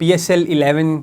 PSL 11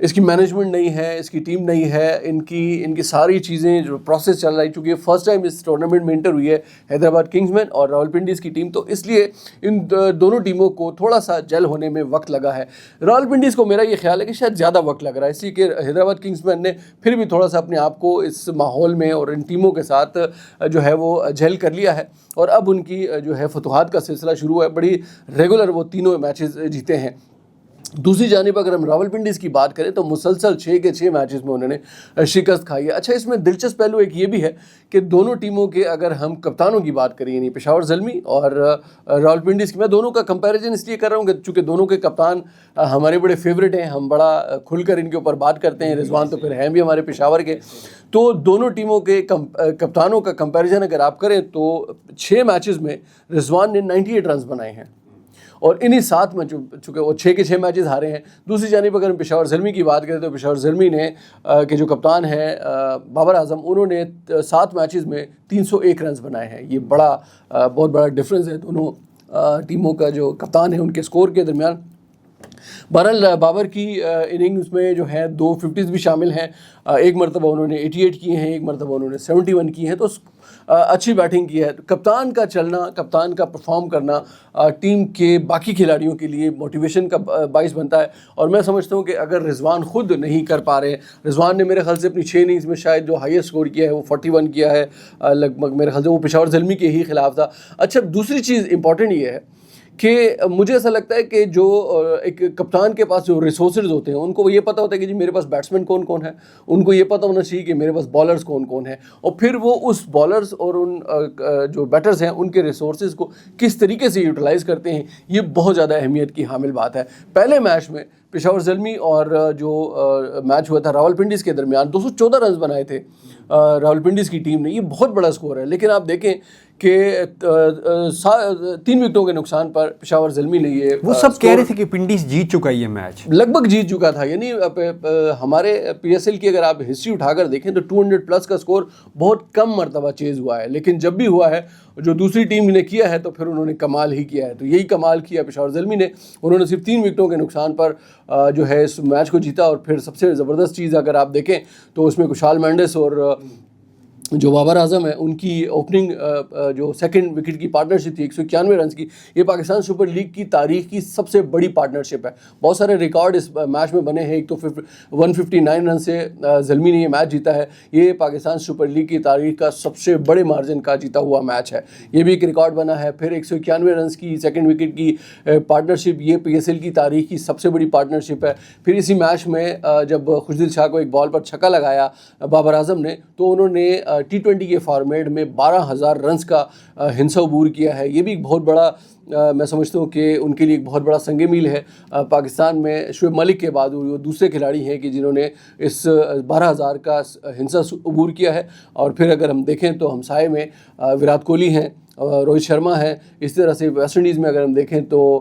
اس کی management نہیں ہے, اس کی ٹیم نہیں ہے, ان کی ساری چیزیں جو پروسیس چل رہی, چونکہ فرسٹ ٹائم اس ٹورنامنٹ میں انٹر ہوئی ہے حیدرآباد کنگز مین اور راولپنڈیز کی ٹیم, تو اس لیے ان دونوں ٹیموں کو تھوڑا سا جل ہونے میں وقت لگا ہے. راولپنڈیز کو میرا یہ خیال ہے کہ شاید زیادہ وقت لگ رہا ہے, اس لیے کہ حیدرآباد کنگز مین نے پھر بھی تھوڑا سا اپنے آپ کو اس ماحول میں اور ان ٹیموں کے ساتھ جو ہے وہ جھیل کر لیا ہے, اور اب ان کی جو ہے فتوحات کا سلسلہ شروع ہوا ہے. بڑی ریگولر وہ تینوں میچز جیتے ہیں. دوسری جانب اگر ہم راولپنڈیز کی بات کریں تو مسلسل 6 کے 6 میچز میں انہوں نے شکست کھائی ہے. اچھا, اس میں دلچسپ پہلو ایک یہ بھی ہے کہ دونوں ٹیموں کے اگر ہم کپتانوں کی بات کریں, یعنی پشاور زلمی اور راولپنڈیز کی, میں دونوں کا کمپیریزن اس لیے کر رہا ہوں کہ چونکہ دونوں کے کپتان ہمارے بڑے فیوریٹ ہیں, ہم بڑا کھل کر ان کے اوپر بات کرتے ہیں. رضوان تو پھر ہیں بھی ہمارے پشاور کے, تو دونوں ٹیموں کے کپتانوں کا کمپیریزن اگر آپ کریں تو 6 میچز میں رضوان نے 98 رنز بنائے ہیں, اور انہی 7 میں چونکہ وہ 6 کے 6 میچز ہارے ہیں. دوسری جانب اگر ہم پشاور زلمی کی بات کریں تو پشاور زلمی نے کہ جو کپتان ہیں بابر اعظم, انہوں نے 7 میچز میں 301 رنز بنائے ہیں. یہ بہت بڑا ڈفرینس ہے دونوں ٹیموں کا جو کپتان ہیں ان کے سکور کے درمیان. بہرحال بابر کی اننگز میں جو ہے 2 50s بھی شامل ہیں. ایک مرتبہ انہوں نے 88 کیے ہیں, ایک مرتبہ انہوں نے 71 کیے ہیں, تو اچھی بیٹنگ کی ہے. کپتان کا چلنا, کپتان کا پرفارم کرنا ٹیم کے باقی کھلاڑیوں کے لیے موٹیویشن کا باعث بنتا ہے. اور میں سمجھتا ہوں کہ اگر رضوان خود نہیں کر پا رہے, رضوان نے میرے خیال سے اپنی 6 اننگز میں شاید جو ہائیسٹ سکور کیا ہے وہ 41 کیا ہے لگ بھگ, میرے خیال سے وہ پشاور زلمی کے ہی خلاف تھا. اچھا, دوسری چیز امپورٹنٹ یہ ہے کہ مجھے ایسا لگتا ہے کہ جو ایک کپتان کے پاس جو ریسورسز ہوتے ہیں ان کو یہ پتہ ہوتا ہے کہ جی میرے پاس بیٹسمین کون کون ہے, ان کو یہ پتہ ہونا چاہیے کہ میرے پاس بالرز کون کون ہیں, اور پھر وہ اس بالرز اور ان جو بیٹرز ہیں ان کے ریسورسز کو کس طریقے سے یوٹیلائز کرتے ہیں. یہ بہت زیادہ اہمیت کی حامل بات ہے. پہلے میچ میں پشاور زلمی اور جو میچ ہوا تھا راولپنڈیز کے درمیان 214 رنز بنائے تھے راولپنڈیز کی ٹیم نے. یہ بہت بڑا سکور ہے, لیکن آپ دیکھیں کہ 3 وکٹوں کے نقصان پر پشاور زلمی نے یہ, وہ سب کہہ رہے تھے کہ پنڈیز جیت چکا یہ میچ, لگ بھگ جیت چکا تھا. یعنی ہمارے پی ایس ایل کی اگر آپ ہسٹری اٹھا کر دیکھیں تو 200+ کا سکور بہت کم مرتبہ چیز ہوا ہے, لیکن جب بھی ہوا ہے جو دوسری ٹیم نے کیا ہے تو پھر انہوں نے کمال ہی کیا ہے. تو یہی کمال کیا پشاور زلمی نے, انہوں نے صرف 3 وکٹوں کے نقصان پر جو ہے اس میچ کو جیتا. اور پھر سب سے زبردست چیز اگر آپ دیکھیں تو اس میں کشال مینڈس اور جو بابر اعظم ہے ان کی اوپننگ جو سیکنڈ وکٹ کی پارٹنرشپ تھی 191 رنز کی, یہ پاکستان سپر لیگ کی تاریخ کی سب سے بڑی پارٹنرشپ ہے. بہت سارے ریکارڈ اس میچ میں بنے ہیں. ایک تو 159 رن سے زلمی نے یہ میچ جیتا ہے, یہ پاکستان سپر لیگ کی تاریخ کا سب سے بڑے مارجن کا جیتا ہوا میچ ہے, یہ بھی ایک ریکارڈ بنا ہے. پھر 191 رنز کی سیکنڈ وکٹ کی پارٹنرشپ, یہ پی ایس ایل کی تاریخ کی سب سے بڑی پارٹنرشپ ہے. پھر اسی میچ میں جب خوشدل شاہ کو ایک بال پر چھکا لگایا بابر اعظم نے, تو انہوں نے T20 کے فارمیٹ میں 12,000 رنز کا ہنسا عبور کیا ہے. یہ بھی ایک بہت بڑا, میں سمجھتا ہوں کہ ان کے لیے ایک بہت بڑا سنگ میل ہے. پاکستان میں شعیب ملک کے بعد وہ دوسرے کھلاڑی ہیں کہ جنہوں نے اس 12,000 کا ہنسا عبور کیا ہے. اور پھر اگر ہم دیکھیں تو ہمسائے میں وراٹ کوہلی ہیں, روہت شرما ہیں. اس طرح سے ویسٹ انڈیز میں اگر ہم دیکھیں تو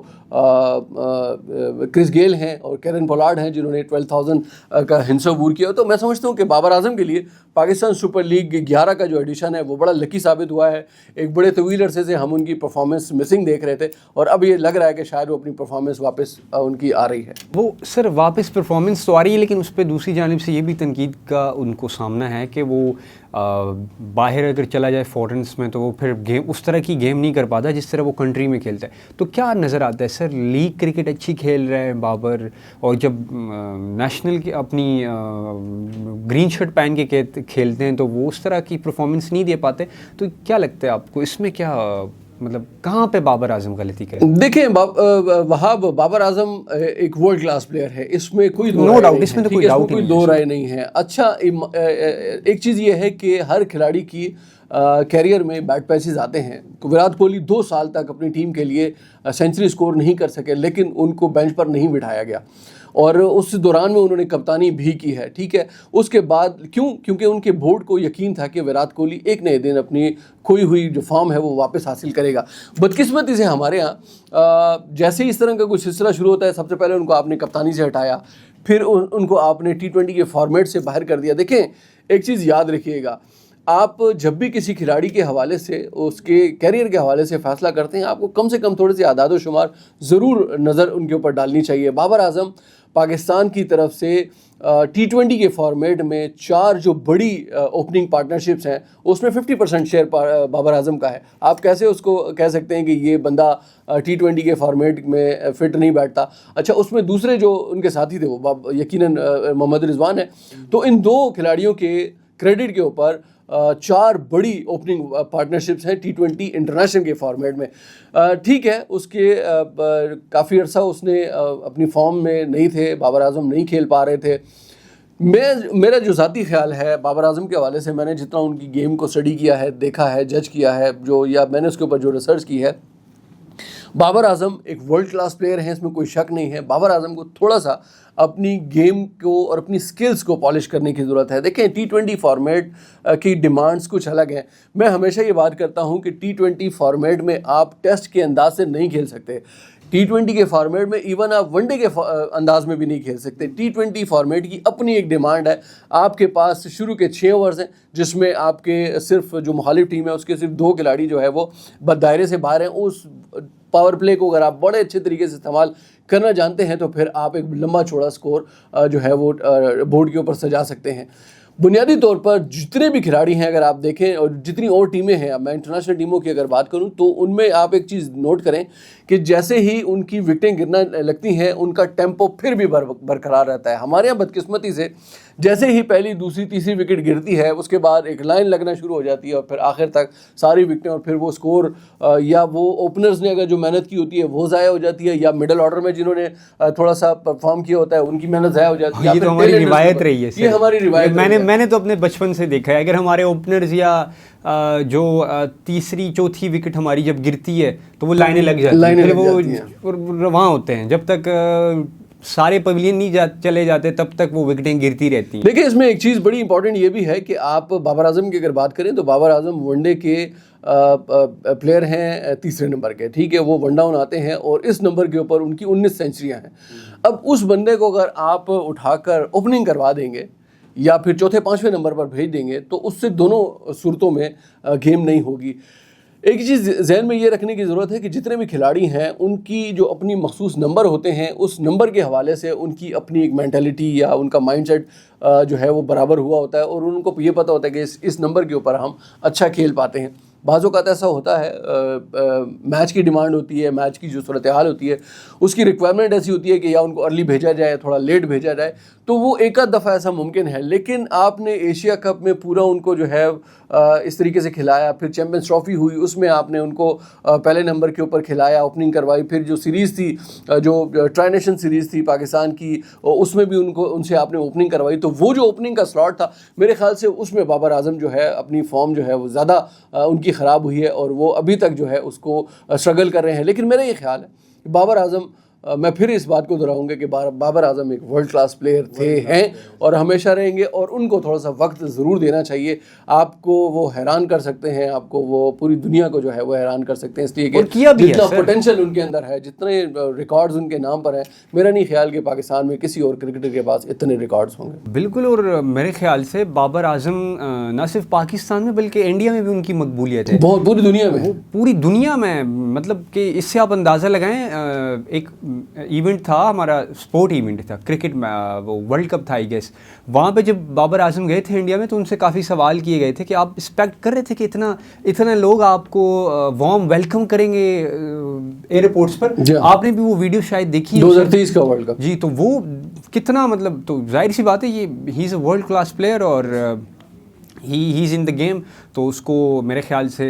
کرس گیل ہیں اور کیرن پولارڈ ہیں جنہوں نے 12,000 کا ہنسا عبور کیا. تو میں سمجھتا ہوں کہ بابر اعظم کے لیے پاکستان سپر لیگ 11 کا جو ایڈیشن ہے وہ بڑا لکی ثابت ہوا ہے. ایک بڑے طویل عرصے سے ہم ان کی پرفارمنس مسنگ دیکھ رہے تھے, اور اب یہ لگ رہا ہے کہ شاید وہ اپنی پرفارمنس واپس ان کی آ رہی ہے. وہ سر واپس پرفارمنس تو آ رہی ہے, لیکن اس پہ دوسری جانب سے یہ بھی تنقید کا ان کو سامنا ہے کہ وہ باہر اگر چلا جائے فارنس میں تو وہ پھر گیم اس طرح کی گیم نہیں کر پاتا جس طرح وہ کنٹری میں کھیلتا ہے. تو کیا نظر آتا ہے سر, لیگ کرکٹ اچھی کھیل رہے ہیں بابر, اور جب نیشنل کی اپنی گرین شرٹ پہن کے کھیلتے ہیں تو وہ اس طرح کی پرفارمنس نہیں دے پاتے. تو کیا لگتا ہے آپ کو اس میں کیا مطلب کہاں پہ بابر اعظم غلطی کرے؟ دیکھیں وہاب, بابر اعظم ایک ورلڈ کلاس پلیئر ہے, اس میں کوئی کوئی دو رائے نہیں ہے. اچھا, ایک چیز یہ ہے کہ ہر کھلاڑی کی کیریئر میں بیڈ پیچز آتے ہیں. وراٹ کوہلی 2 سال تک اپنی ٹیم کے لیے سینچری سکور نہیں کر سکے, لیکن ان کو بینچ پر نہیں بٹھایا گیا, اور اس دوران میں انہوں نے کپتانی بھی کی ہے. ٹھیک ہے, اس کے بعد کیونکہ ان کے بورڈ کو یقین تھا کہ وراٹ کوہلی ایک نئے دن اپنی کھوئی ہوئی جو فارم ہے وہ واپس حاصل کرے گا. بدقسمتی سے ہمارے ہاں جیسے ہی اس طرح کا کوئی سلسلہ شروع ہوتا ہے, سب سے پہلے ان کو آپ نے کپتانی سے ہٹایا, پھر ان کو آپ نے T20 کے فارمیٹ سے باہر کر دیا. دیکھیں, ایک چیز یاد رکھیے گا, آپ جب بھی کسی کھلاڑی کے حوالے سے, اس کے کیریئر کے حوالے سے فیصلہ کرتے ہیں, آپ کو کم سے کم تھوڑے سے اعداد و شمار ضرور نظر ان کے اوپر ڈالنی چاہیے. بابر اعظم پاکستان کی طرف سے T20 کے فارمیٹ میں 4 جو بڑی اوپننگ پارٹنرشپس ہیں اس میں 50% شیئر بابر اعظم کا ہے. آپ کیسے اس کو کہہ سکتے ہیں کہ یہ بندہ T20 کے فارمیٹ میں فٹ نہیں بیٹھتا؟ اچھا اس میں دوسرے جو ان کے ساتھی تھے وہ یقیناً محمد رضوان ہے. تو ان 2 کھلاڑیوں کے کریڈٹ کے اوپر 4 بڑی اوپننگ پارٹنرشپس ہیں T20 انٹرنیشنل کے فارمیٹ میں. ٹھیک ہے اس کے کافی عرصہ اس نے اپنی فارم میں نہیں تھے، بابر اعظم نہیں کھیل پا رہے تھے. میرا جو ذاتی خیال ہے بابر اعظم کے حوالے سے، میں نے جتنا ان کی گیم کو اسٹڈی کیا ہے، دیکھا ہے، جج کیا ہے، یا میں نے اس کے اوپر جو ریسرچ کی ہے، بابر اعظم ایک ورلڈ کلاس پلیئر ہیں، اس میں کوئی شک نہیں ہے. بابر اعظم کو تھوڑا سا اپنی گیم کو اور اپنی سکلز کو پالش کرنے کی ضرورت ہے. دیکھیں T20 فارمیٹ کی ڈیمانڈز کچھ الگ ہیں. میں ہمیشہ یہ بات کرتا ہوں کہ T20 فارمیٹ میں آپ ٹیسٹ کے انداز سے نہیں کھیل سکتے. T20 کے فارمیٹ میں ایون آپ ون ڈے کے انداز میں بھی نہیں کھیل سکتے. T20 فارمیٹ کی اپنی ایک ڈیمانڈ ہے. آپ کے پاس شروع کے 6 اوورز ہیں جس میں آپ کے صرف جو مخالف ٹیم ہے اس کے صرف 2 کھلاڑی جو ہے وہ دائرے سے باہر ہیں. اس پاور پلے کو اگر آپ بڑے اچھے طریقے سے استعمال کرنا جانتے ہیں تو پھر آپ ایک لمبا چوڑا سکور جو ہے وہ بورڈ کے اوپر سجا سکتے ہیں. بنیادی طور پر جتنے بھی کھلاڑی ہیں اگر آپ دیکھیں اور جتنی اور ٹیمیں ہیں، اب میں انٹرنیشنل ٹیموں کی اگر بات کروں تو ان میں آپ ایک چیز نوٹ کریں کہ جیسے ہی ان کی وکٹیں گرنا لگتی ہیں ان کا ٹیمپو پھر بھی برقرار رہتا ہے. ہمارے یہاں بدقسمتی سے جیسے ہی پہلی دوسری تیسری وکٹ گرتی ہے اس کے بعد ایک لائن لگنا شروع ہو جاتی ہے اور پھر آخر تک ساری وکٹیں اور پھر وہ سکور یا وہ اوپنرز نے اگر جو محنت کی ہوتی ہے وہ ضائع ہو جاتی ہے، یا مڈل آرڈر میں جنہوں نے تھوڑا سا پرفارم کیا ہوتا ہے ان کی محنت ضائع ہو جاتی ہے. یہ تو ہماری روایت رہی ہے. یہ ہماری روایت میں نے تو اپنے بچپن سے دیکھا ہے، اگر ہمارے اوپنرز یا جو تیسری چوتھی وکٹ ہماری جب گرتی ہے تو وہ لائنیں لگ جاتی ہیں، وہ رواں ہوتے ہیں جب تک سارے پویلین نہیں چلے جاتے تب تک وہ وکٹیں گرتی رہتی ہیں. دیکھیں اس میں ایک چیز بڑی امپورٹنٹ یہ بھی ہے کہ آپ بابر اعظم کی اگر بات کریں تو بابر اعظم ون ڈے کے پلیئر ہیں 3 نمبر کے. ٹھیک ہے وہ ون ڈاؤن آتے ہیں اور اس نمبر کے اوپر ان کی 19 سینچریاں ہیں. اب اس بندے کو اگر آپ اٹھا کر اوپننگ کروا دیں گے یا پھر چوتھے 5ویں نمبر پر بھیج دیں گے تو اس سے دونوں صورتوں میں گیم نہیں ہوگی. ایک چیز ذہن میں یہ رکھنے کی ضرورت ہے کہ جتنے بھی کھلاڑی ہیں ان کی جو اپنی مخصوص نمبر ہوتے ہیں اس نمبر کے حوالے سے ان کی اپنی ایک مینٹلٹی یا ان کا مائنڈ سیٹ جو ہے وہ برابر ہوا ہوتا ہے اور ان کو یہ پتہ ہوتا ہے کہ اس نمبر کے اوپر ہم اچھا کھیل پاتے ہیں. بعض اوقات ایسا ہوتا ہے میچ کی ڈیمانڈ ہوتی ہے، میچ کی جو صورتحال ہوتی ہے اس کی ریکوائرمنٹ ایسی ہوتی ہے کہ یا ان کو ارلی بھیجا جائے تھوڑا لیٹ بھیجا جائے تو وہ ایک آدھ دفعہ ایسا ممکن ہے. لیکن آپ نے ایشیا کپ میں پورا ان کو جو ہے اس طریقے سے کھلایا، پھر چیمپئنز ٹرافی ہوئی اس میں آپ نے ان کو پہلے نمبر کے اوپر کھلایا، اوپننگ کروائی، پھر جو سیریز تھی جو ٹرائی نیشن سیریز تھی پاکستان کی اس میں بھی ان سے آپ نے اوپننگ کروائی. تو وہ جو اوپننگ کا سلاٹ تھا میرے خیال سے اس میں بابر اعظم جو ہے اپنی فارم جو ہے وہ زیادہ ان کی خراب ہوئی ہے اور وہ ابھی تک جو ہے اس کو اسٹرگل کر رہے ہیں. لیکن میرا یہ خیال ہے کہ بابر اعظم، میں پھر اس بات کو دہراؤں گا کہ بابر اعظم ایک ورلڈ کلاس پلیئر ہیں اور ہمیشہ رہیں گے اور ان کو تھوڑا سا وقت ضرور دینا چاہیے. آپ کو وہ حیران کر سکتے ہیں، آپ کو وہ پوری دنیا کو جو ہے وہ حیران کر سکتے ہیں، اس لیے کہ جتنا پوٹینشیل ان کے اندر ہے، جتنے ریکارڈز ان کے نام پر ہیں، میرا نہیں خیال کہ پاکستان میں کسی اور کرکٹر کے پاس اتنے ریکارڈز ہوں گے. بالکل. اور میرے خیال سے بابر اعظم نہ صرف پاکستان میں بلکہ انڈیا میں بھی ان کی مقبولیت ہے، بہت پوری دنیا میں، پوری دنیا میں. مطلب کہ اس سے آپ اندازہ لگائیں، ایک ایونٹ تھا ہمارا، اسپورٹ ایونٹ تھا کرکٹ میں، وہ ورلڈ کپ تھا آئی گیس. وہاں پہ جب بابر اعظم گئے تھے انڈیا میں تو ان سے کافی سوال کیے گئے تھے کہ آپ ایکسپیکٹ کر رہے تھے کہ اتنا لوگ آپ کو وارم ویلکم کریں گے ایئرپورٹس پر. آپ نے بھی وہ ویڈیو شاید دیکھی 2023 کا ورلڈ کپ. جی تو وہ کتنا، مطلب تو ظاہر سی بات ہے یہ ہی از اے ورلڈ کلاس پلیئر اور ہی از ان دا گیم. تو اس کو میرے خیال سے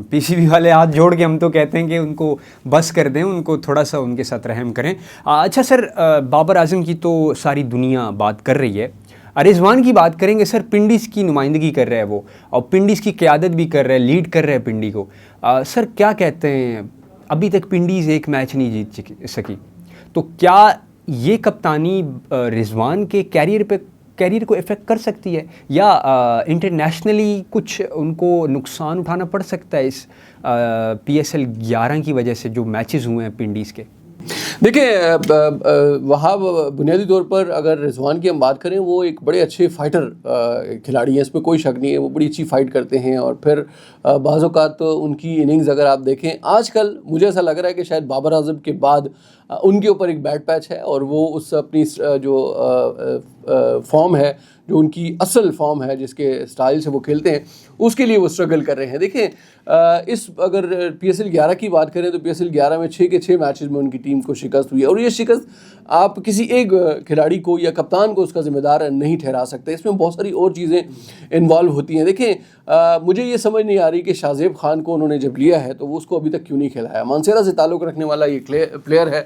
پی سی بی والے ہاتھ جوڑ کے ہم تو کہتے ہیں کہ ان کو بس کر دیں، ان کو تھوڑا سا ان کے ساتھ رحم کریں. اچھا سر، بابر اعظم کی تو ساری دنیا بات کر رہی ہے، رضوان کی بات کریں گے. سر پنڈیز کی نمائندگی کر رہا ہے وہ، اور پنڈیز کی قیادت بھی کر رہا ہے، لیڈ کر رہا ہے پنڈی کو. سر کیا کہتے ہیں، ابھی تک پنڈیز ایک میچ نہیں جیت سکی، تو کیا یہ کپتانی رضوان کے کیریئر کو افیکٹ کر سکتی ہے یا انٹرنیشنلی کچھ ان کو نقصان اٹھانا پڑ سکتا ہے اس PSL 11 کی وجہ سے جو میچز ہوئے ہیں پنڈیز کے؟ دیکھیں وہاب بنیادی طور پر اگر رضوان کی ہم بات کریں وہ ایک بڑے اچھے فائٹر کھلاڑی ہیں، اس میں کوئی شک نہیں ہے، وہ بڑی اچھی فائٹ کرتے ہیں، اور پھر بعض اوقات ان کی اننگز اگر آپ دیکھیں آج کل مجھے ایسا لگ رہا ہے کہ شاید بابر اعظم کے بعد ان کے اوپر ایک بیڈ پیچ ہے، اور وہ اس اپنی جو فارم ہے، جو ان کی اصل فارم ہے جس کے سٹائل سے وہ کھیلتے ہیں، اس کے لیے وہ اسٹرگل کر رہے ہیں۔ دیکھیں اس اگر پی ایس ایل 11 کی بات کریں تو پی ایس ایل 11 میں 6 کے 6 میچز میں ان کی ٹیم کو شکست ہوئی ہے، اور یہ شکست آپ کسی ایک کھلاڑی کو یا کپتان کو اس کا ذمہ دار نہیں ٹھہرا سکتے، اس میں بہت ساری اور چیزیں انوالو ہوتی ہیں۔ دیکھیں مجھے یہ سمجھ نہیں آ رہی کہ شاہزیب خان کو انہوں نے جب لیا ہے تو وہ اس کو ابھی تک کیوں نہیں کھلایا۔ مانسیرا سے تعلق رکھنے والا یہ پلیئر ہے،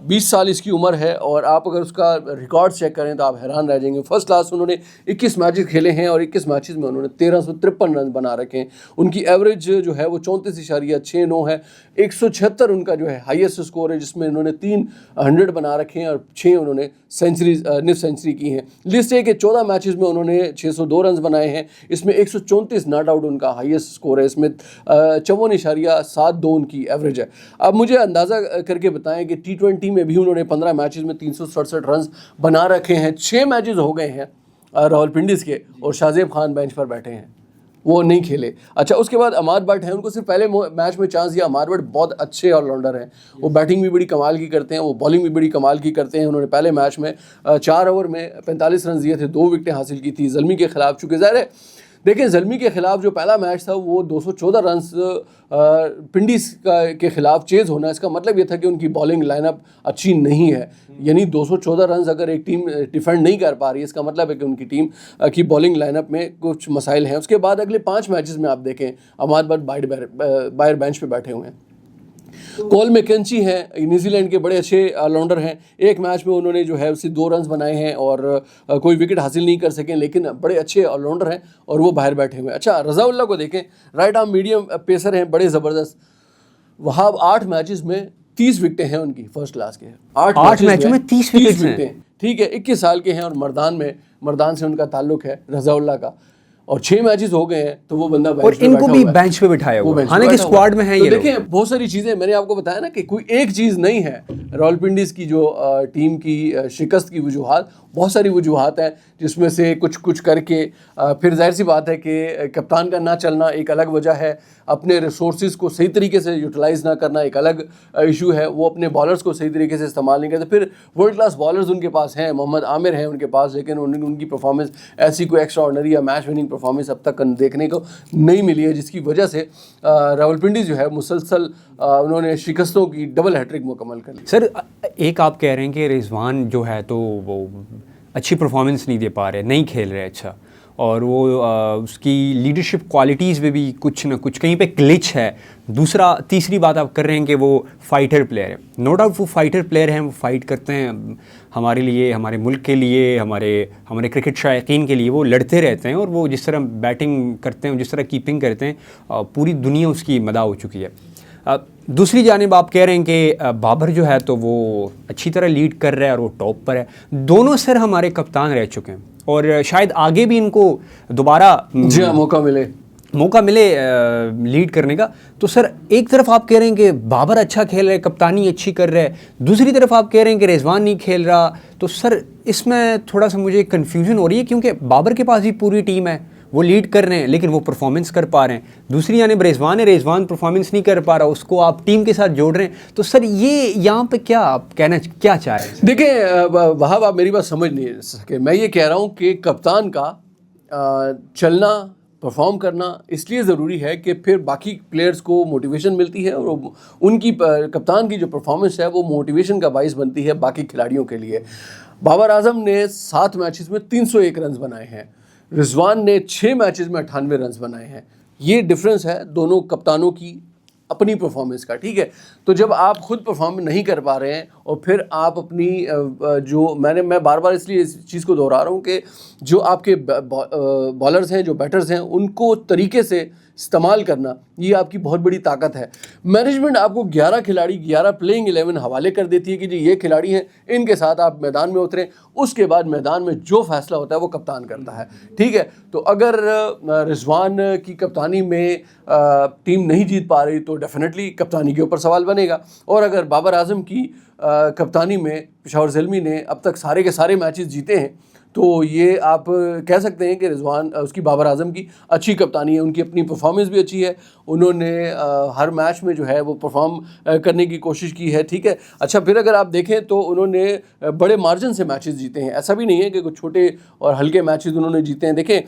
20 سال اس کی عمر ہے، اور آپ اگر اس کا ریکارڈ چیک کریں تو آپ حیران رہ جائیں گے۔ فرسٹ کلاس انہوں نے 21 میچز کھیلے ہیں، اور 21 میچز میں انہوں نے 1353 رن بنا رکھے ہیں۔ ان کی ایوریج جو ہے وہ 34.69 ہے، 176 ان کا جو ہے ہائیسٹ اسکور ہے، جس میں انہوں نے 300 بنا رکھے ہیں اور 6 انہوں نے سینچریز نصف سینچری کی ہیں۔ لسٹ ہے کہ 14 میچز میں انہوں نے 602 رنز بنائے ہیں، اس میں 134 ناٹ آؤٹ ان کا ہائیسٹ اسکور ہے، اس میں 54.72 ان کی ایوریج ہے۔ اب مجھے اندازہ کر کے بتائیں کہ T20 میں بھی انہوں نے 15 میچز میں 367 رنز بنا رکھے ہیں، 6 میچز ہو گئے ہیں راولپنڈیز کے، اور شاہزیب خان بینچ پر بیٹھے ہیں، وہ نہیں کھیلے۔ اچھا اس کے بعد اماد بٹ ہیں، ان کو صرف پہلے میچ میں چانس دیا۔ اماد بٹ بہت اچھے آل راؤنڈر ہیں، وہ بیٹنگ بھی بڑی کمال کی کرتے ہیں، وہ بالنگ بھی بڑی کمال کی کرتے ہیں۔ انہوں نے پہلے میچ میں 4 اوور میں 45 رنز دیے تھے، 2 وکٹیں حاصل کی تھی زلمی کے خلاف۔ چونکہ ظاہر ہے دیکھیں زلمی کے خلاف جو پہلا میچ تھا وہ 214 رنز پنڈیز کے خلاف چیز ہونا، اس کا مطلب یہ تھا کہ ان کی بالنگ لائن اپ اچھی نہیں ہے، یعنی 214 رنز اگر ایک ٹیم ڈیفینڈ نہیں کر پا رہی ہے، اس کا مطلب ہے کہ ان کی ٹیم کی بالنگ لائن اپ میں کچھ مسائل ہیں۔ اس کے بعد اگلے 5 میچز میں آپ دیکھیں اماد بٹ باہر بینچ پہ بیٹھے ہوئے ہیں۔ کول میکنچی ہیں، نیوزی لینڈ کے بڑے اچھے آل راؤنڈر ہیں، ایک میچ میں انہوں نے جو ہے اسے 2 رنز بنائے ہیں اور کوئی وکٹ حاصل نہیں کر سکیں، لیکن بڑے اچھے آل راؤنڈر ہیں اور وہ باہر بیٹھے ہوئے ہیں۔ اچھا رضا اللہ کو دیکھیں، رائٹ آرم میڈیم پیسر ہیں، بڑے زبردست۔ وہاں 8 میچز میں 30 وکٹیں ہیں ان کی فرسٹ کلاس کے، 8 میچوں میں 30 وکٹیں، ٹھیک ہے، 21 سال کے ہیں، اور مردان سے ان کا تعلق ہے رضا اللہ کا، اور 6 میچز ہو گئے ہیں تو وہ بندہ اور ان کو بھی بینچ پہ بٹھایا ہوا ہے، حالانکہ اسکواڈ میں ہیں یہ لوگ۔ دیکھیں بہت ساری چیزیں میں نے آپ کو بتایا نا کہ کوئی ایک چیز نہیں ہے۔ راولپنڈیز کی جو ٹیم کی شکست کی وجوہات بہت ساری وجوہات ہیں، جس میں سے کچھ کر کے پھر ظاہر سی بات ہے کہ کپتان کا نہ چلنا ایک الگ وجہ ہے، اپنے ریسورسز کو صحیح طریقے سے یوٹیلائز نہ کرنا ایک الگ ایشو ہے، وہ اپنے بالرز کو صحیح طریقے سے استعمال نہیں کرتے۔ پھر ورلڈ کلاس بالرز ان کے پاس ہیں، محمد عامر ہیں ان کے پاس، لیکن ان کی پرفارمنس ایسی کوئی ایکسٹرا آرڈنری یا میچ وننگ پرفارمنس اب تک دیکھنے کو نہیں ملی ہے، جس کی وجہ سے راولپنڈی جو ہے مسلسل انہوں نے شکستوں کی ڈبل ہیٹرک مکمل کر لی۔ سر ایک آپ کہہ رہے ہیں کہ رضوان جو ہے تو وہ اچھی پرفارمنس نہیں دے پا رہے، نہیں کھیل رہے اچھا، اور وہ اس کی لیڈرشپ کوالٹیز میں بھی کچھ نہ کچھ کہیں پہ گلچ ہے۔ تیسری بات آپ کر رہے ہیں کہ وہ فائٹر پلیئر ہے، نو ڈاؤٹ وہ فائٹر پلیئر ہیں، وہ فائٹ کرتے ہیں ہمارے لیے، ہمارے ملک کے لیے، ہمارے کرکٹ شائقین کے لیے، وہ لڑتے رہتے ہیں، اور وہ جس طرح بیٹنگ کرتے ہیں، جس طرح کیپنگ کرتے ہیں، پوری دنیا اس کی مداح ہو چکی ہے۔ دوسری جانب آپ کہہ رہے ہیں کہ بابر جو ہے تو وہ اچھی طرح لیڈ کر رہا ہے اور وہ ٹاپ پر ہے۔ دونوں سر ہمارے کپتان رہ چکے ہیں، اور شاید آگے بھی ان کو دوبارہ موقع ملے لیڈ کرنے کا۔ تو سر ایک طرف آپ کہہ رہے ہیں کہ بابر اچھا کھیل رہا ہے، کپتانی اچھی کر رہا ہے، دوسری طرف آپ کہہ رہے ہیں کہ رضوان نہیں کھیل رہا، تو سر اس میں تھوڑا سا مجھے کنفیوژن ہو رہی ہے، کیونکہ بابر کے پاس بھی پوری ٹیم ہے، وہ لیڈ کر رہے ہیں لیکن وہ پرفارمنس کر پا رہے ہیں، دوسری جانب رضوان پرفارمنس نہیں کر پا رہا، اس کو آپ ٹیم کے ساتھ جوڑ رہے ہیں، تو سر یہ یہاں پہ کیا آپ کہنا کیا چاہ رہے ہیں؟ دیکھیں وہاں آپ میری بات سمجھ نہیں سکے، میں یہ کہہ رہا ہوں کہ کپتان کا چلنا پرفارم کرنا اس لیے ضروری ہے کہ پھر باقی پلیئرز کو موٹیویشن ملتی ہے، اور ان کی کپتان کی جو پرفارمنس ہے وہ موٹیویشن کا باعث بنتی ہے باقی کھلاڑیوں کے لیے۔ بابر اعظم نے 7 میچز میں 301 رنز بنائے ہیں، رضوان نے 6 میچز میں 98 رنز بنائے ہیں۔ یہ ڈفرنس ہے دونوں کپتانوں کی اپنی پرفارمنس کا، ٹھیک ہے۔ تو جب آپ خود پرفارم نہیں کر پا رہے ہیں، اور پھر آپ اپنی جو میں بار بار اس لیے اس چیز کو دہرا رہا ہوں کہ جو آپ کے بالرز ہیں، جو بیٹرز ہیں، ان کو طریقے سے استعمال کرنا یہ آپ کی بہت بڑی طاقت ہے. مینجمنٹ آپ کو 11 کھلاڑی 11 پلینگ 11 حوالے کر دیتی ہے کہ جی یہ کھلاڑی ہیں, ان کے ساتھ آپ میدان میں اتریں, اس کے بعد میدان میں جو فیصلہ ہوتا ہے وہ کپتان کرتا ہے. ٹھیک ہے, تو اگر رضوان کی کپتانی میں ٹیم نہیں جیت پا رہی تو ڈیفینیٹلی کپتانی کے اوپر سوال بنے گا, اور اگر بابر اعظم کی کپتانی میں پشاور زلمی نے اب تک سارے کے سارے میچز جیتے ہیں تو یہ آپ کہہ سکتے ہیں کہ رضوان اس کی بابر اعظم کی اچھی کپتانی ہے, ان کی اپنی پرفارمنس بھی اچھی ہے, انہوں نے ہر میچ میں جو ہے وہ پرفارم کرنے کی کوشش کی ہے. ٹھیک ہے, اچھا پھر اگر آپ دیکھیں تو انہوں نے بڑے مارجن سے میچز جیتے ہیں, ایسا بھی نہیں ہے کہ کچھ چھوٹے اور ہلکے میچز انہوں نے جیتے ہیں. دیکھیں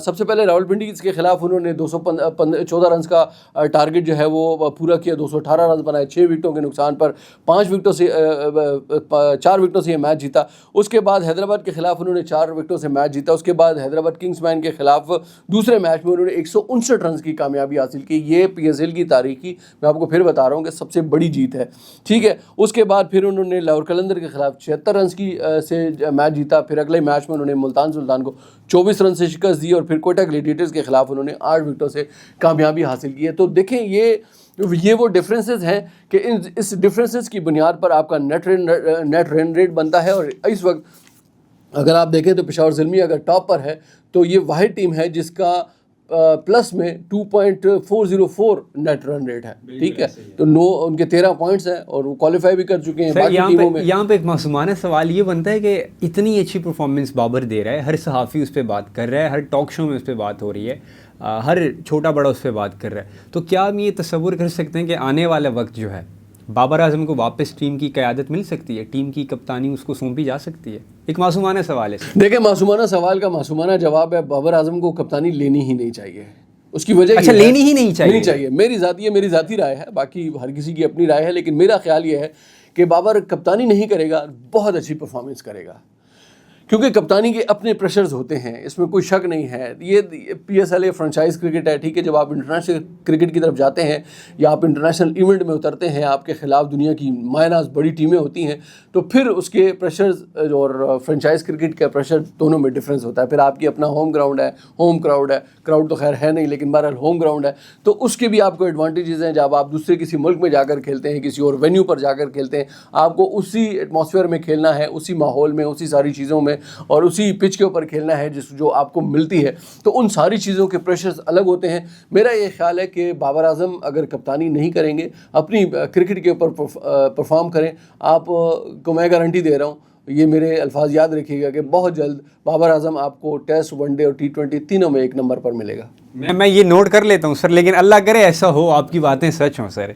سب سے پہلے راولپنڈی کے خلاف انہوں نے 214 رنز کا ٹارگٹ جو ہے وہ پورا کیا, 218 رنز بنائے 6 وکٹوں کے نقصان پر, 4 وکٹوں سے یہ میچ جیتا. اس کے بعد حیدرآباد کے خلاف انہوں نے 4 وکٹوں سے میچ جیتا. اس کے بعد حیدرآباد کنگز مین کے خلاف دوسرے میچ میں انہوں نے 159 رنز کی کامیابی حاصل کی. یہ پی ایس ایل کی تاریخی میں آپ کو پھر بتا رہا ہوں کہ سب سے بڑی جیت ہے. ٹھیک ہے, اس کے بعد پھر انہوں نے لاہور قلندر کے خلاف 76 رنز کی سے میچ جیتا. پھر اگلے میچ میں انہوں نے ملتان سلطان کو 24 رن سے شکست دی, اور پھر کوئٹہ گلیڈیٹرز کے خلاف انہوں نے 8 وکٹوں سے کامیابی حاصل کی ہے. تو دیکھیں یہ وہ ڈفرینسز ہیں کہ اس ڈفرینسز کی بنیاد پر آپ کا نیٹ رن ریٹ بنتا ہے. اور اس وقت اگر آپ دیکھیں تو پشاور زلمی اگر ٹاپ پر ہے تو یہ واحد ٹیم ہے جس کا پلس میں 2.404 نیٹ رن ریٹ ہے. ٹھیک ہے, تو ان کے 13 پوائنٹس ہیں اور وہ کوالیفائی بھی کر چکے ہیں باقی ٹیموں میں. یہاں پہ ایک معصومانہ سوال یہ بنتا ہے کہ اتنی اچھی پرفارمنس بابر دے رہا ہے, ہر صحافی اس پہ بات کر رہا ہے, ہر ٹاک شو میں اس پہ بات ہو رہی ہے, ہر چھوٹا بڑا اس پہ بات کر رہا ہے, تو کیا ہم یہ تصور کر سکتے ہیں کہ آنے والا وقت جو ہے بابر اعظم کو واپس ٹیم کی قیادت مل سکتی ہے, ٹیم کی کپتانی اس کو سونپی جا سکتی ہے؟ ایک معصومانہ سوال ہے. دیکھیں معصومانہ سوال کا معصومانہ جواب ہے بابر اعظم کو کپتانی لینی ہی نہیں چاہیے. اس کی وجہ اچھا لینی ہی نہیں چاہیے. میری ذاتی رائے ہے, باقی ہر کسی کی اپنی رائے ہے, لیکن میرا خیال یہ ہے کہ بابر کپتانی نہیں کرے گا, بہت اچھی پرفارمنس کرے گا, کیونکہ کپتانی کے اپنے پریشرز ہوتے ہیں, اس میں کوئی شک نہیں ہے. یہ P S L franchise cricket ہے. ٹھیک ہے, جب آپ انٹرنیشنل کرکٹ کی طرف جاتے ہیں یا آپ انٹرنیشنل ایونٹ میں اترتے ہیں, آپ کے خلاف دنیا کی مایہ ناز بڑی ٹیمیں ہوتی ہیں, تو پھر اس کے پریشرز اور فرنچائز کرکٹ کا پریشر دونوں میں ڈفرینس ہوتا ہے. پھر آپ کی اپنا ہوم گراؤنڈ ہے, کراؤڈ تو خیر ہے نہیں لیکن بہرحال ہوم گراؤنڈ ہے, تو اس کے بھی آپ کو ایڈوانٹیجز ہیں. جب آپ دوسرے کسی ملک میں جا کر کھیلتے ہیں, کسی اور وینیو پر جا کر کھیلتے ہیں, آپ کو اسی ایٹماسفیئر میں کھیلنا ہے, اسی ماحول میں, اسی ساری چیزوں میں, اور اسی پچ کے اوپر کھیلنا ہے جو آپ کو ملتی ہے. تو ان ساری چیزوں کے پریشرز الگ ہوتے ہیں. میرا یہ خیال ہے کہ بابر اعظم اگر کپتانی نہیں کریں گے, اپنی کرکٹ کے اوپر پرفارم کریں, آپ کو میں گارنٹی دے رہا ہوں, یہ میرے الفاظ یاد رکھیے گا کہ بہت جلد بابر اعظم آپ کو ٹیسٹ, ون ڈے اور T20 تینوں میں 1 نمبر پر ملے گا. میں یہ نوٹ کر لیتا ہوں سر, لیکن اللہ کرے ایسا ہو, آپ کی باتیں سچ ہوں سر.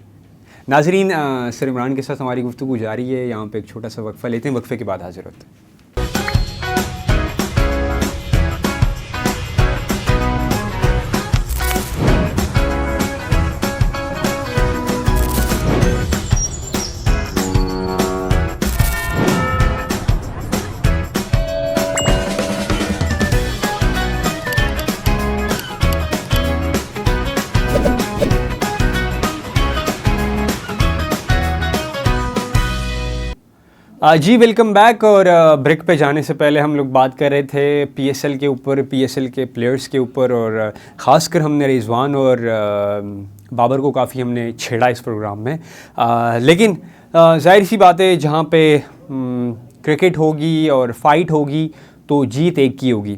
ناظرین, سر عمران کے ساتھ ہماری گفتگو جاری ہے. یہاں پہ ایک چھوٹا سا وقفہ لیتے ہیں, وقفے کے بعد حاضر ہوتے ہیں. جی ویلکم بیک. اور بریک پہ جانے سے پہلے ہم لوگ بات کر رہے تھے پی ایس ایل کے اوپر, پی ایس ایل کے پلیئرز کے اوپر, اور خاص کر ہم نے رضوان اور بابر کو کافی ہم نے چھیڑا اس پروگرام میں. لیکن ظاہر سی بات ہے, جہاں پہ کرکٹ ہوگی اور فائٹ ہوگی تو جیت ایک کی ہوگی.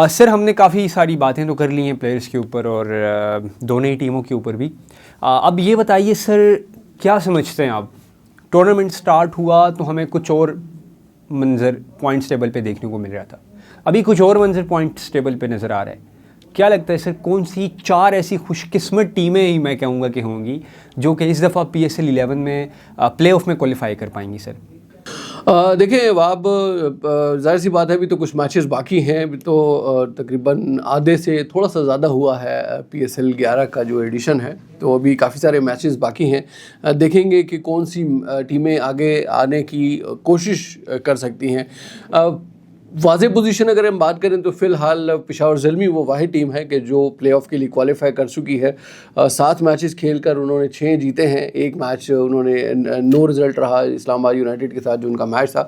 سر ہم نے کافی ساری باتیں تو کر لی ہیں پلیئرز کے اوپر اور دونوں ہی ٹیموں کے اوپر بھی. اب یہ بتائیے سر, کیا سمجھتے ہیں آپ, ٹورنامنٹ سٹارٹ ہوا تو ہمیں کچھ اور منظر پوائنٹس ٹیبل پہ دیکھنے کو مل رہا تھا, ابھی کچھ اور منظر پوائنٹس ٹیبل پہ نظر آ رہا ہے. کیا لگتا ہے سر, کون سی 4 ایسی خوش قسمت ٹیمیں ہی میں کہوں گا کہ ہوں گی جو کہ اس دفعہ پی ایس ایل 11 میں پلے آف میں کوالیفائی کر پائیں گی سر؟ دیکھیں واب, ظاہر سی بات ہے ابھی تو کچھ میچز باقی ہیں, ابھی تو تقریباً آدھے سے تھوڑا سا زیادہ ہوا ہے پی ایس ایل 11 کا جو ایڈیشن ہے, تو ابھی کافی سارے میچز باقی ہیں. دیکھیں گے کہ کون سی ٹیمیں آگے آنے کی کوشش کر سکتی ہیں. واضح پوزیشن اگر ہم بات کریں تو فی الحال پشاور زلمی وہ واحد ٹیم ہے کہ جو پلے آف کے لیے کوالیفائی کر چکی ہے. 7 میچز کھیل کر انہوں نے 6 جیتے ہیں, 1 میچ انہوں نے نو رزلٹ رہا اسلام آباد یونائٹیڈ کے ساتھ جو ان کا میچ تھا.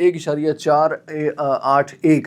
1.481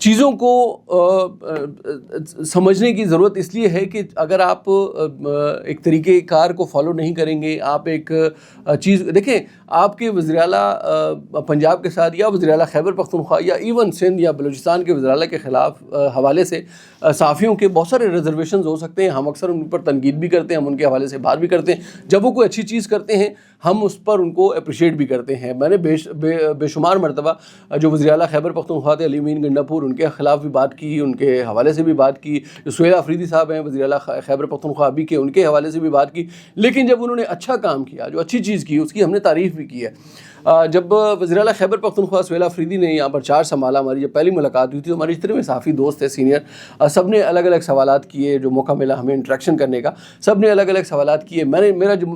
چیزوں کو سمجھنے کی ضرورت اس لیے ہے کہ اگر آپ ایک طریقہ کار کو فالو نہیں کریں گے، آپ ایک چیز دیکھیں، آپ کے وزیر اعلیٰ پنجاب کے ساتھ یا وزیر اعلیٰ خیبر پختونخوا یا ایون سندھ یا بلوچستان کے وزیر اعلیٰ کے خلاف حوالے سے صحافیوں کے بہت سارے ریزرویشنز ہو سکتے ہیں. ہم اکثر ان پر تنقید بھی کرتے ہیں، ہم ان کے حوالے سے بات بھی کرتے ہیں. جب وہ کوئی اچھی چیز کرتے ہیں ہم اس پر ان کو اپریشیٹ بھی کرتے ہیں. میں نے بے شمار مرتبہ جو وزیر اعلیٰ خیبر پختونخوا تھے علی امین گنڈاپور، ان کے خلاف بھی بات کی، ان کے حوالے سے بھی بات کی. جو سہیل آفریدی صاحب ہیں وزیر اعلیٰ خیبر پختونخوا ابھی کے، ان کے حوالے سے بھی بات کی. لیکن جب انہوں نے اچھا کام کیا، جو اچھی چیز کی، اس کی ہم نے تعریف بھی کی ہے. جب وزیر اعلیٰ خیبر پختونخوا سہیل آفریدی نے یہاں پر چارج سنبھالا، ہماری جب پہلی ملاقات ہوئی تھی، تو ہمارے جتنے میں صحافی دوست تھے سینئر، سب نے الگ الگ سوالات کیے. جو موقع ملا ہمیں انٹریکشن کرنے کا، سب نے الگ الگ سوالات کیے. میرا جو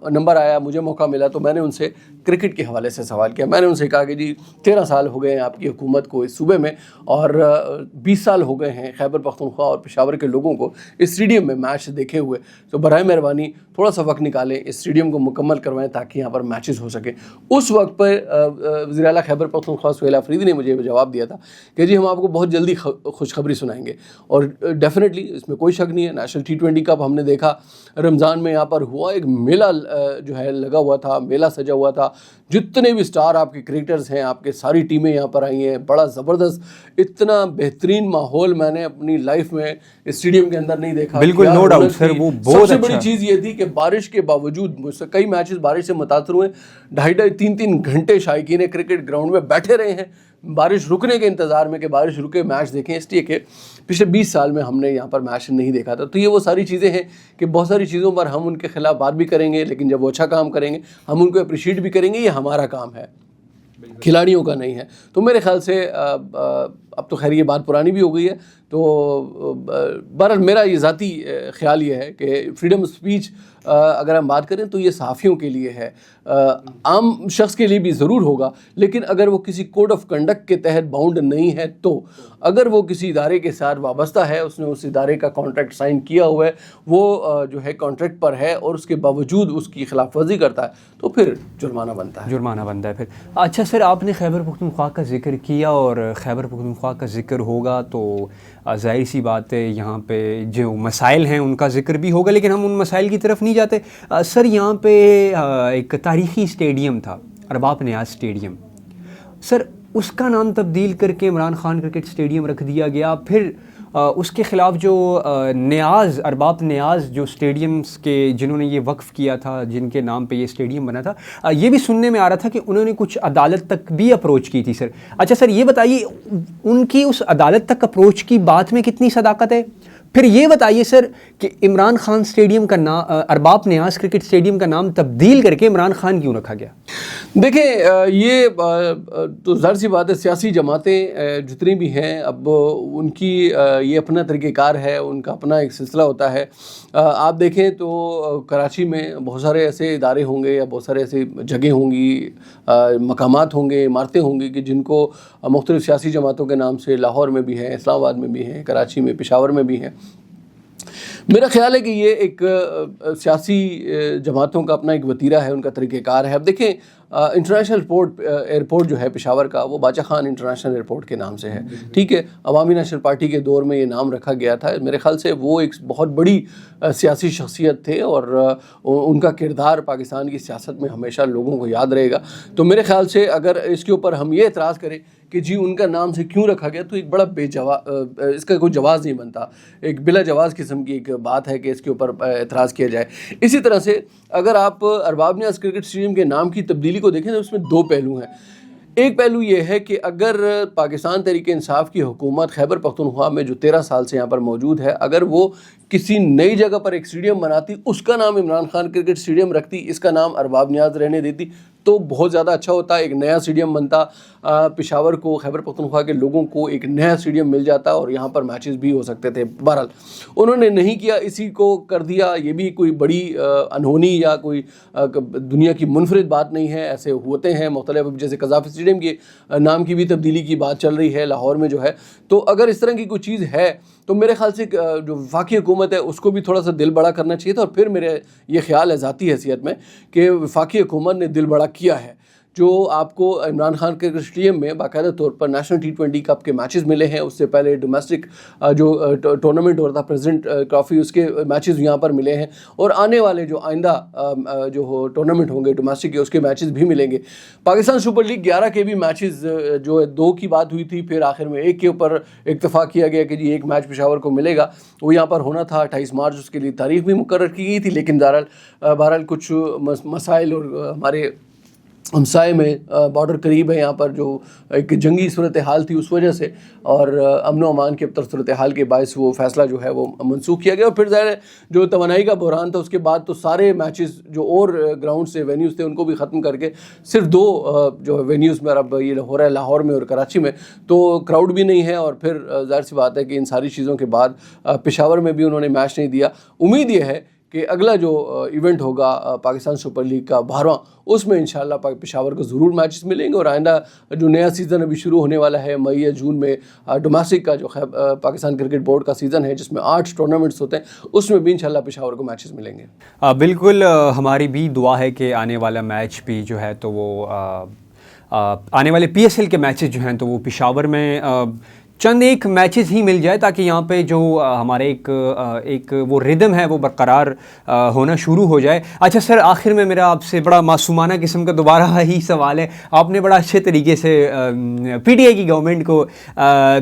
نمبر آیا، مجھے موقع ملا، تو میں نے ان سے کرکٹ کے حوالے سے سوال کیا. میں نے ان سے کہا کہ جی 13 سال ہو گئے ہیں آپ کی حکومت کو اس صوبے میں، اور 20 سال ہو گئے ہیں خیبر پختونخوا اور پشاور کے لوگوں کو اس اسٹیڈیم میں میچ دیکھے ہوئے. تو برائے مہربانی تھوڑا سا وقت نکالیں، اس اسٹیڈیم کو مکمل کروائیں تاکہ یہاں پر میچز ہو سکے. اس وقت پر وزیر اعلیٰ خیبر پختونخوا سہیل آفریدی نے مجھے جواب دیا تھا کہ جی ہم آپ کو بہت جلدی خوشخبری سنائیں گے. اور ڈیفینیٹلی اس میں کوئی شک نہیں ہے، نیشنل T20 کپ ہم نے دیکھا رمضان میں یہاں پر ہوا، ایک میلہ جو ہے لگا ہوا تھا، میلہ سجا ہوا تھا. جتنے بھی سٹار آپ کے کرکٹرز ہیں، آپ کے ساری ٹیمیں یہاں پر آئی ہیں. بڑا زبردست، اتنا بہترین ماحول میں نے اپنی لائف میں اسٹیڈیم کے اندر نہیں دیکھا. بالکل، نو ڈاؤٹ سر. وہ سب سے بڑی چیز یہ تھی کہ بارش کے باوجود، مجھ سے کئی میچز بارش سے متاثر ہوئے، 2.5-3 گھنٹے شائقین کرکٹ گراؤنڈ میں بیٹھے رہے ہیں بارش رکنے کے انتظار میں کہ بارش رکے میچ دیکھیں. اس لیے کہ پچھلے 20 سال میں ہم نے یہاں پر میچ نہیں دیکھا تھا. تو یہ وہ ساری چیزیں ہیں کہ بہت ساری چیزوں پر ہم ان کے خلاف بات بھی کریں گے، لیکن جب وہ اچھا کام کریں گے ہم ان کو اپریشیٹ بھی کریں گے. یہ ہمارا کام ہے، کھلاڑیوں کا نہیں ہے. تو میرے خیال سے اب تو خیر یہ بات پرانی بھی ہو گئی ہے. تو بہرحال میرا یہ ذاتی خیال یہ ہے کہ فریڈم آف اسپیچ اگر ہم بات کریں تو یہ صحافیوں کے لیے ہے، عام شخص کے لیے بھی ضرور ہوگا، لیکن اگر وہ کسی کوڈ آف کنڈکٹ کے تحت باؤنڈ نہیں ہے، تو اگر وہ کسی ادارے کے ساتھ وابستہ ہے، اس نے اس ادارے کا کانٹریکٹ سائن کیا ہوا ہے، وہ جو ہے کانٹریکٹ پر ہے اور اس کے باوجود اس کی خلاف ورزی کرتا ہے، تو پھر جرمانہ بنتا ہے. پھر اچھا سر، آپ نے خیبر پختونخوا کا ذکر کیا اور خیبر پختونخوا کا ذکر ہوگا تو ظاہر سی بات ہے یہاں پہ جو مسائل ہیں ان کا ذکر بھی ہوگا، لیکن ہم ان مسائل کی طرف نہیں جاتے. سر یہاں پہ ایک تاریخی اسٹیڈیم تھا، ارباب نیاز اسٹیڈیم. سر اس کا نام تبدیل کر کے عمران خان کرکٹ اسٹیڈیم رکھ دیا گیا. پھر اس کے خلاف جو نیاز، ارباب نیاز جو اسٹیڈیمز کے جنہوں نے یہ وقف کیا تھا، جن کے نام پہ یہ اسٹیڈیم بنا تھا، یہ بھی سننے میں آ رہا تھا کہ انہوں نے کچھ عدالت تک بھی اپروچ کی تھی. سر اچھا سر یہ بتائیے ان کی اس عدالت تک اپروچ کی بات میں کتنی صداقت ہے؟ پھر یہ بتائیے سر کہ عمران خان اسٹیڈیم کا نام، ارباب نیاز کرکٹ اسٹیڈیم کا نام تبدیل کر کے عمران خان کیوں رکھا گیا؟ دیکھیں یہ تو ظاہر سی بات ہے، سیاسی جماعتیں جتنی بھی ہیں اب ان کی یہ اپنا طریقہ کار ہے، ان کا اپنا ایک سلسلہ ہوتا ہے. آپ دیکھیں تو کراچی میں بہت سارے ایسے ادارے ہوں گے یا بہت سارے ایسے جگہیں ہوں گی، مقامات ہوں گے، عمارتیں ہوں گی کہ جن کو مختلف سیاسی جماعتوں کے نام سے لاہور میں بھی ہیں، اسلام آباد میں بھی ہیں، کراچی میں، پشاور میں بھی ہیں. میرا خیال ہے کہ یہ ایک سیاسی جماعتوں کا اپنا ایک وتیرہ ہے، ان کا طریقہ کار ہے. اب دیکھیں انٹرنیشنل ایئرپورٹ جو ہے پشاور کا، وہ باچا خان انٹرنیشنل ایئرپورٹ کے نام سے ہے. ٹھیک ہے، عوامی نیشنل پارٹی کے دور میں یہ نام رکھا گیا تھا. میرے خیال سے وہ ایک بہت بڑی سیاسی شخصیت تھے اور ان کا کردار پاکستان کی سیاست میں ہمیشہ لوگوں کو یاد رہے گا. تو میرے خیال سے اگر اس کے اوپر ہم یہ اعتراض کریں کہ جی ان کا نام سے کیوں رکھا گیا، تو ایک بڑا اس کا کوئی جواز نہیں بنتا. ایک بلا جواز قسم کی ایک بات ہے کہ اس کے اوپر اعتراض کیا جائے. اسی طرح سے اگر آپ ارباب نیاز کرکٹ اسٹیڈیم کے نام کی تبدیلی کو دیکھیں تو اس میں 2 پہلو ہیں. ایک پہلو یہ ہے کہ اگر پاکستان تحریک انصاف کی حکومت خیبر پختونخوا میں جو 13 سال سے یہاں پر موجود ہے، اگر وہ کسی نئی جگہ پر ایک اسٹیڈیم بناتی، اس کا نام عمران خان کرکٹ اسٹیڈیم رکھتی، اس کا نام ارباب نیاز رہنے دیتی، تو بہت زیادہ اچھا ہوتا. ایک نیا اسٹیڈیم بنتا، پشاور کو، خیبر پختونخوا کے لوگوں کو ایک نیا اسٹیڈیم مل جاتا اور یہاں پر میچز بھی ہو سکتے تھے. بہرحال انہوں نے نہیں کیا، اسی کو کر دیا. یہ بھی کوئی بڑی انہونی یا کوئی دنیا کی منفرد بات نہیں ہے، ایسے ہوتے ہیں مختلف. جیسے قذافی اسٹیڈیم کے نام کی بھی تبدیلی کی بات چل رہی ہے لاہور میں جو ہے. تو اگر اس طرح کی کوئی چیز ہے تو میرے خیال سے جو وفاقی حکومت ہے اس کو بھی تھوڑا سا دل بڑا کرنا چاہیے تھا. اور پھر میرے یہ خیال ہے ذاتی حیثیت میں کہ وفاقی حکومت نے دل بڑا کیا ہے. جو آپ کو عمران خان کرکٹ اسٹیڈیم میں باقاعدہ طور پر نیشنل T20 کپ کے میچز ملے ہیں. اس سے پہلے ڈومیسٹک جو ٹورنامنٹ ہو رہا تھا پریزیڈنٹ ٹرافی, اس کے میچز یہاں پر ملے ہیں, اور آنے والے جو آئندہ جو ٹورنامنٹ ہوں گے ڈومیسٹک کے, اس کے میچز بھی ملیں گے. پاکستان سپر لیگ 11 کے بھی میچز جو 2 کی بات ہوئی تھی, پھر آخر میں 1 کے اوپر اتفاق کیا گیا کہ جی 1 میچ پشاور کو ملے گا. وہ یہاں پر ہونا تھا 28 مارچ, اس کے لیے تاریخ بھی مقرر کی گئی تھی, لیکن بہرحال کچھ مسائل اور ہمارے ہمسائے میں بارڈر قریب ہے یہاں پر جو ایک جنگی صورتحال تھی اس وجہ سے, اور امن و امان کے ابتر صورتحال کے باعث وہ فیصلہ جو ہے وہ منسوخ کیا گیا. اور پھر ظاہر ہے جو توانائی کا بحران تھا, اس کے بعد تو سارے میچز جو اور گراؤنڈ سے وینیوز تھے ان کو بھی ختم کر کے صرف 2 جو وینیوز میں اب یہ ہو رہا ہے, لاہور میں اور کراچی میں, تو کراؤڈ بھی نہیں ہے. اور پھر ظاہر سی بات ہے کہ ان ساری چیزوں کے بعد پشاور میں بھی انہوں نے میچ نہیں دیا. امید یہ ہے کہ اگلا جو ایونٹ ہوگا پاکستان سپر لیگ کا 12واں, اس میں انشاءاللہ پشاور کو ضرور میچز ملیں گے. اور آئندہ جو نیا سیزن ابھی شروع ہونے والا ہے مئی یا جون میں, ڈومیسٹک کا جو پاکستان کرکٹ بورڈ کا سیزن ہے جس میں 8 ٹورنامنٹس ہوتے ہیں, اس میں بھی انشاءاللہ پشاور کو میچز ملیں گے. بالکل, ہماری بھی دعا ہے کہ آنے والا میچ بھی جو ہے تو وہ آنے والے PSL کے میچز جو ہیں تو وہ پشاور میں چند ایک میچز ہی مل جائے, تاکہ یہاں پہ جو ہمارے ایک وہ ردم ہے وہ برقرار ہونا شروع ہو جائے. اچھا سر, آخر میں میرا آپ سے بڑا معصومانہ قسم کا دوبارہ ہی سوال ہے. آپ نے بڑا اچھے طریقے سے PTI کی گورنمنٹ کو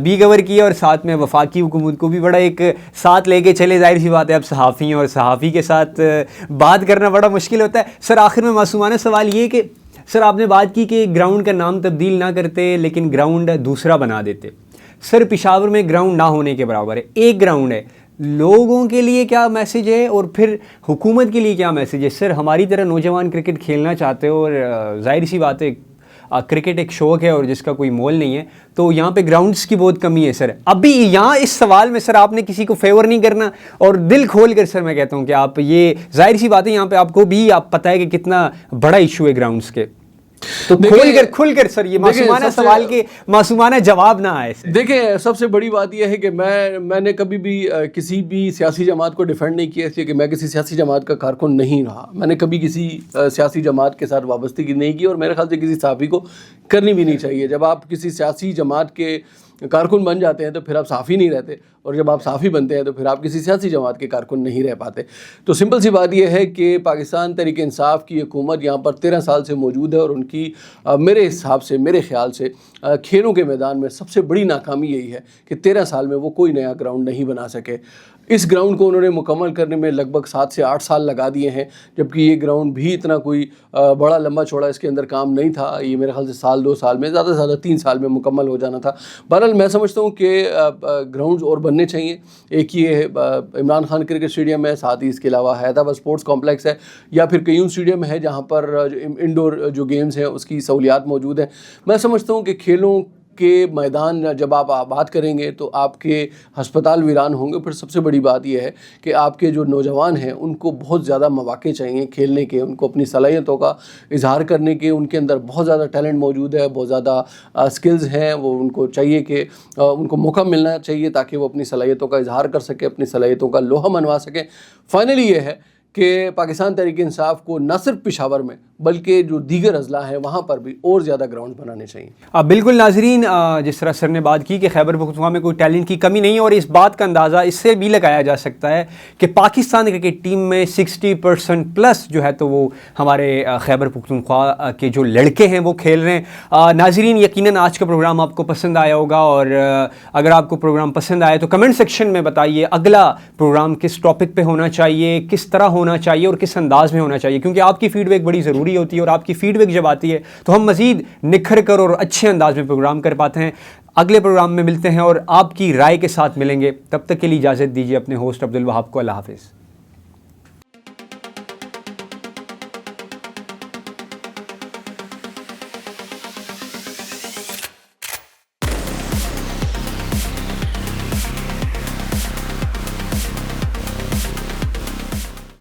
بھی کور کیا, اور ساتھ میں وفاقی حکومت کو بھی بڑا ایک ساتھ لے کے چلے. ظاہر سی بات ہے اب صحافی ہیں اور صحافی کے ساتھ بات کرنا بڑا مشکل ہوتا ہے. سر آخر میں معصومانہ سوال یہ کہ سر آپ نے بات کی کہ گراؤنڈ کا نام تبدیل نہ کرتے لیکن گراؤنڈ دوسرا بنا دیتے. سر پشاور میں گراؤنڈ نہ ہونے کے برابر ہے, ایک گراؤنڈ ہے. لوگوں کے لیے کیا میسیج ہے اور پھر حکومت کے لیے کیا میسیج ہے؟ سر ہماری طرح نوجوان کرکٹ کھیلنا چاہتے ہو, اور ظاہر سی بات ہے کرکٹ ایک شوق ہے اور جس کا کوئی مول نہیں ہے, تو یہاں پہ گراؤنڈز کی بہت کمی ہے. سر ابھی یہاں اس سوال میں سر آپ نے کسی کو فیور نہیں کرنا, اور دل کھول کر سر میں کہتا ہوں کہ آپ یہ ظاہر سی بات ہے یہاں پہ آپ کو بھی آپ پتہ ہے کہ کتنا بڑا ایشو ہے گراؤنڈز کے, تو کھل کر سر یہ معصومانہ سوال کے معصومانہ جواب نہ آئے. دیکھیں سب سے بڑی بات یہ ہے کہ میں نے کبھی بھی کسی بھی سیاسی جماعت کو ڈیفینڈ نہیں کیا, اس لیے کہ میں کسی سیاسی جماعت کا کارکن نہیں رہا. میں نے کبھی کسی سیاسی جماعت کے ساتھ وابستگی نہیں کی, اور میرے خیال سے کسی صحافی کو کرنی بھی نہیں چاہیے. جب آپ کسی سیاسی جماعت کے کارکن بن جاتے ہیں تو پھر آپ صحافی نہیں رہتے, اور جب آپ صحافی بنتے ہیں تو پھر آپ کسی سیاسی جماعت کے کارکن نہیں رہ پاتے. تو سمپل سی بات یہ ہے کہ پاکستان تحریک انصاف کی حکومت یہاں پر 13 سال سے موجود ہے, اور ان کی میرے حساب سے, میرے خیال سے کھیلوں کے میدان میں سب سے بڑی ناکامی یہی ہے کہ 13 سال میں وہ کوئی نیا گراؤنڈ نہیں بنا سکے. اس گراؤنڈ کو انہوں نے مکمل کرنے میں لگ بھگ 7 سے 8 سال لگا دیے ہیں, جبکہ یہ گراؤنڈ بھی اتنا کوئی بڑا لمبا چوڑا اس کے اندر کام نہیں تھا. یہ میرے خیال سے سال 2 سال میں, زیادہ سے زیادہ 3 سال میں مکمل ہو جانا تھا. بہرحال میں سمجھتا ہوں کہ گراؤنڈز اور بننے چاہیے. ایک یہ عمران خان کرکٹ اسٹیڈیم ہے, ساتھ ہی اس کے علاوہ حیدرآباد اسپورٹس کمپلیکس ہے, یا پھر قیوم اسٹیڈیم ہے جہاں پر انڈور جو گیمز ہیں اس کی سہولیات موجود ہیں. میں سمجھتا ہوں کہ کھیلوں کے میدان جب آپ آباد کریں گے تو آپ کے ہسپتال ویران ہوں گے. پھر سب سے بڑی بات یہ ہے کہ آپ کے جو نوجوان ہیں ان کو بہت زیادہ مواقع چاہیے کھیلنے کے, ان کو اپنی صلاحیتوں کا اظہار کرنے کے. ان کے اندر بہت زیادہ ٹیلنٹ موجود ہے, بہت زیادہ سکلز ہیں, وہ ان کو چاہیے کہ ان کو موقع ملنا چاہیے تاکہ وہ اپنی صلاحیتوں کا اظہار کر سکے, اپنی صلاحیتوں کا لوہا منوا سکیں. فائنلی یہ ہے کہ پاکستان تحریک انصاف کو نہ صرف پشاور میں بلکہ جو دیگر اضلاع ہیں وہاں پر بھی اور زیادہ گراؤنڈ بنانے چاہیے. بالکل ناظرین, جس طرح سر نے بات کی کہ خیبر پختونخوا میں کوئی ٹیلنٹ کی کمی نہیں ہے, اور اس بات کا اندازہ اس سے بھی لگایا جا سکتا ہے کہ پاکستان کرکٹ ٹیم میں 60% پلس جو ہے تو وہ ہمارے خیبر پختونخوا کے جو لڑکے ہیں وہ کھیل رہے ہیں. ناظرین یقیناً آج کا پروگرام آپ کو پسند آیا ہوگا, اور اگر آپ کو پروگرام پسند آئے تو کمنٹ سیکشن میں بتائیے اگلا پروگرام کس ٹاپک پہ ہونا چاہیے, کس طرح ہونا چاہیے اور کس انداز میں ہونا چاہیے, کیونکہ آپ کی فیڈ بیک بڑی ضروری ہوتی ہے, اور آپ کی فیڈ بیک جب آتی ہے تو ہم مزید نکھر کر اور اچھے انداز میں پروگرام کر پاتے ہیں. اگلے پروگرام میں ملتے ہیں اور آپ کی رائے کے ساتھ ملیں گے. تب تک کے لیے اجازت دیجیے اپنے ہوسٹ عبدالوہاب کو. اللہ حافظ.